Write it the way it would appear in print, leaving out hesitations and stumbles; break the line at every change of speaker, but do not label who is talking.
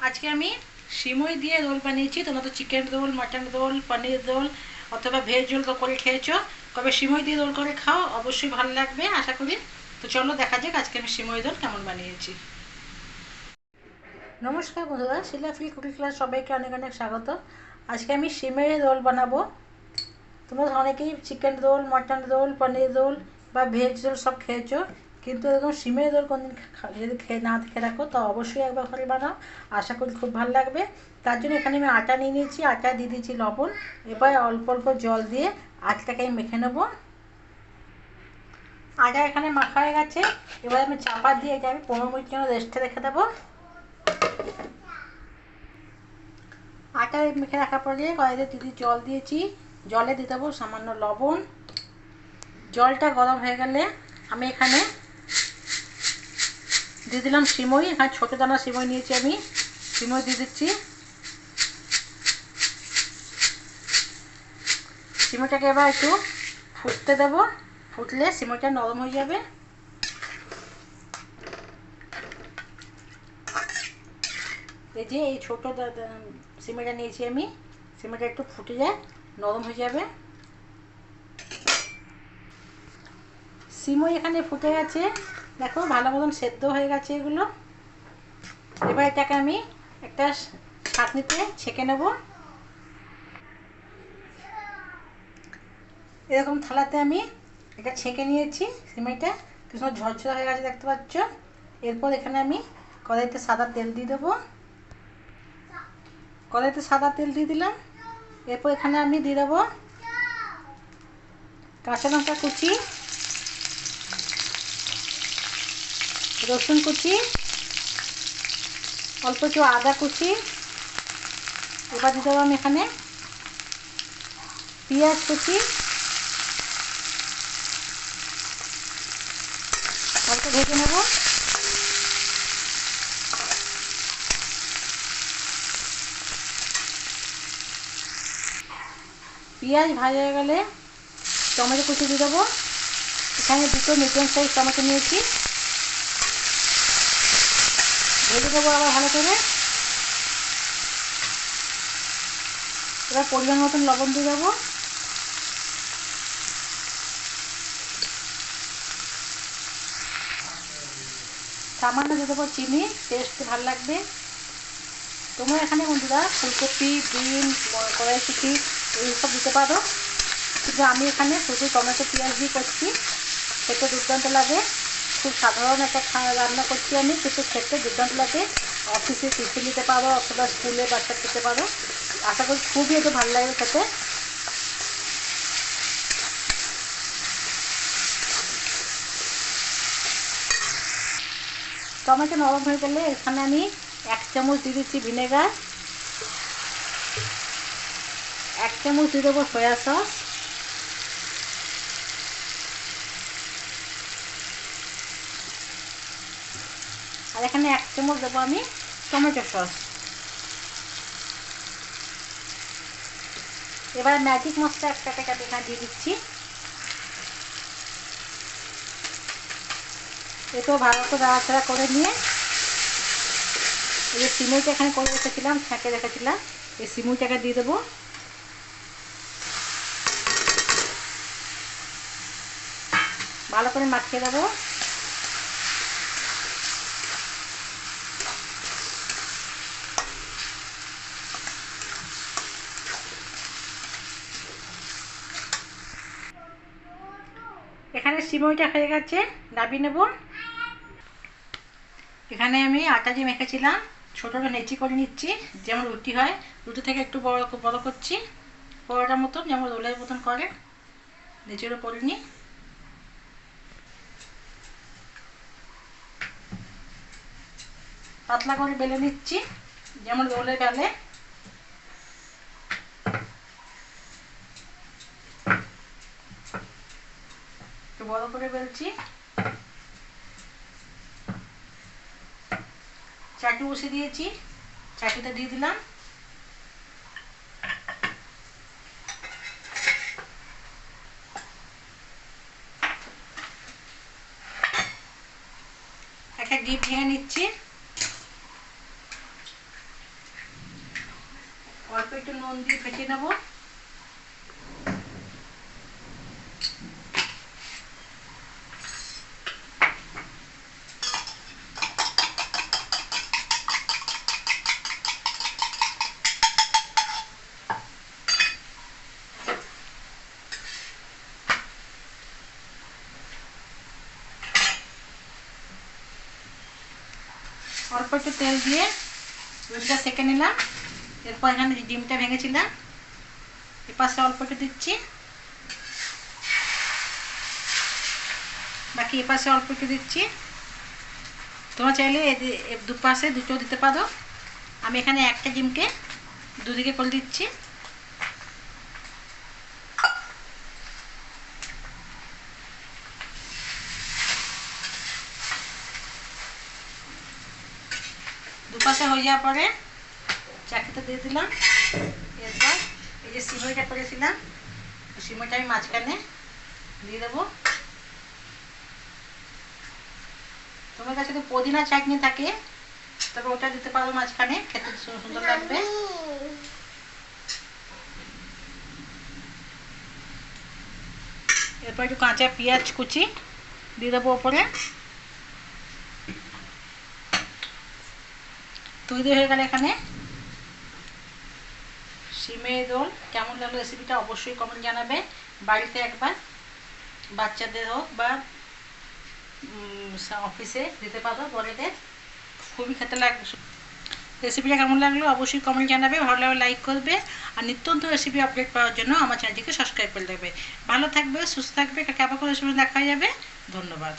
আজকে আমি সিমই দিয়ে রোল বানিয়েছি। তোমরা তো চিকেন রোল, মাটন রোল, পনির রোল অথবা ভেজ রোল করে খেয়েছো, তবে সিমই দিয়ে রোল করে খাও, অবশ্যই ভালো লাগবে আশা করি। তো চলো দেখা যাক আজকে আমি সিমই রোল কেমন বানিয়েছি। নমস্কার বন্ধুরা, শিলাফ্রি কুকিং ক্লাস সবাইকে অনেক অনেক স্বাগত। আজকে আমি সিমই রোল বানাবো। তোমরা অনেকেই চিকেন রোল, মাটন রোল, পনির রোল বা ভেজ রোল সব খেয়েছো, কিন্তু এরকম সিমের রোল কোনদিন যদি খেয়ে রাখো তো অবশ্যই একবার ঘরে বানাও, আশা করি খুব ভালো লাগবে। তার জন্য এখানে আমি আটা নিয়ে নিয়েছি, আটা দিয়ে দিয়েছি লবণ। এবার অল্প অল্প জল দিয়ে আটাটাকে আমি মেখে নেবো। আটা এখানে মাখা হয়ে গেছে। এবার আমি চাপা দিয়ে এটা আমি 15 মিনিট জন্য রেস্টে রেখে দেবো। আটা মেখে রাখার পরে কড়াইতে দিদি জল দিয়েছি, জলে দিয়ে দেবো সামান্য লবণ। জলটা গরম হয়ে গেলে আমি এখানে দিয়ে দিলাম সিমই। এখানে ছোটো দানা সিমই নিয়েছি আমি, সিমই দিয়ে দিচ্ছি। সিমইটাকে এবার একটু ফুটতে দেবো, ফুটলে সিমইটা নরম হয়ে যাবে। এই যে এই ছোটো সিমইটা নিয়েছি আমি, সিমইটা একটু ফুটে যায়, নরম হয়ে যাবে। সিমই এখানে ফুটে গেছে, দেখো ভালো মতন সেদ্ধ হয়ে গেছে এগুলো। এবার এটাকে আমি একটা ছাঁকনিতে ছেঁকে নেব। এরকম থালাতে আমি এটা ছেঁকে নিয়েছি সিমাইটা, কি সুন্দর ঝরঝরা হয়ে গেছে দেখতে পাচ্ছ। এরপর এখানে আমি কড়াইতে সাদা তেল দিয়ে দেবো, কড়াইতে সাদা তেল দিয়ে দিলাম। এরপর এখানে আমি দিয়ে দেবো কাঁচা লঙ্কা কুচি, রসুন কুচি, অল্প একটু আদা কুচি। এবার দিয়ে দেবো আমি এখানে পেঁয়াজ কুচি, অল্প ভেজে নেব। পেঁয়াজ ভাজা হয়ে গেলে টমেটো কুচি দিয়ে দেবো। এখানে দুটো মিডিয়াম সাইজ টমেটো নিয়েছি, ভেজে দেবো আবার ভালো করে। এবার পরিমাণ মতন লবণ দিয়ে দেবো। সামান্য দিয়ে দেবো চিনি, টেস্ট ভালো লাগবে। তোমরা এখানে বন্ধুরা ফুলকপি, ডিম, কড়াইশুঁটি এইসব দিতে পারো, কিন্তু আমি এখানে শুধু টমেটো পেঁয়াজ দিয়ে করছি। খেতে দুর্দান্ত লাগে, খুব সাধারণ একটা রান্না করছি আমি, কিন্তু খেতে দুর্দান্ত লাগে। অফিসে টিফিন দিতে পারো অথবা স্কুলে বাচ্চা খেতে পারো, আশা করি খুবই একটু ভালো লাগে খেতে। টমেটো নরম হয়ে গেলে এখানে আমি 1 চামচ দিয়ে দিচ্ছি ভিনেগার, 1 চামচ দিয়ে দেবো সয়া সস, আর এখানে 1 চামচ দেবো আমি টমেটো সস। এবার ম্যাজিক মশলা একটা প্যাকেট এখানে দিয়ে দিচ্ছি। এটাও ভালো করে নাড়াচাড়া করে নিয়ে এই যে সিমইটা এখানে করে রেখেছিলাম, ছাঁকে রেখেছিলাম, এই সিমইটাকে দিয়ে দেবো। ভালো করে মাখিয়ে দেবো। এখানে সিমইটা হয়ে গেছে, নামিয়ে নেব। এখানে আমি আটা যে মেখেছিলাম ছোটো নেচি করে নিচ্ছি, যেমন রুটি হয়, রুটি থেকে একটু বড় বড় করছি, পরোটার মতন যেমন রোলের মতন করে নেচেরও করে নিই। পাতলা করে বেলে নিচ্ছি যেমন রোলে বেলে। একটু বড় করে বেলছি। চাটু বসিয়ে দিয়েছি, চাটুতে দিয়ে দিলাম। একটা ডিপ ভেঙে নিচ্ছি। একটু নুন দিয়ে ফেটিয়ে নেবো। অল্প একটু তেল দিয়ে রুটিটা সেঁকে নিলাম। এরপর এখানে ডিমটা ভেঙেছিলাম এপাশে অল্প একটু দিচ্ছি, বাকি এপাশে অল্প একটু দিচ্ছি। তোমরা চাইলে দুপাশে দুটো দিতে পারো। আমি এখানে একটা ডিমকে দুদিকে করে দিচ্ছি। দুপাশে হয়ে যাওয়ার পরে চাকিতে দিয়ে দিলাম। এরপর এই যে সিমইটা করেছিলাম সিমইটা আমি মাঝখানে দিয়ে দেবো। তোমার কাছে যদি পুদিনা চাটনি থাকে তবে ওটা দিতে পারো মাঝখানে, খেতে সুন্দর লাগবে। এরপর একটু কাঁচা পেঁয়াজ কুচি দিয়ে দেবো ওপরে। তৈরি হয়ে গেলে এখানে সিমের রোল। কেমন লাগলো রেসিপিটা অবশ্যই কমেন্ট জানাবে। বাড়িতে একবার বাচ্চাদের হোক বা অফিসে দিতে পারো বড়দের, খুবই খেতে লাগবে। রেসিপিটা কেমন লাগলো অবশ্যই কমেন্ট জানাবে, ভালো লাগলে লাইক করবে, আর নিত্য নতুন রেসিপি আপডেট পাওয়ার জন্য আমার চ্যানেলটিকে সাবস্ক্রাইব করে দেবে। ভালো থাকবে, সুস্থ থাকবে, আবার কোনো রেসিপি দেখা যাবে। ধন্যবাদ।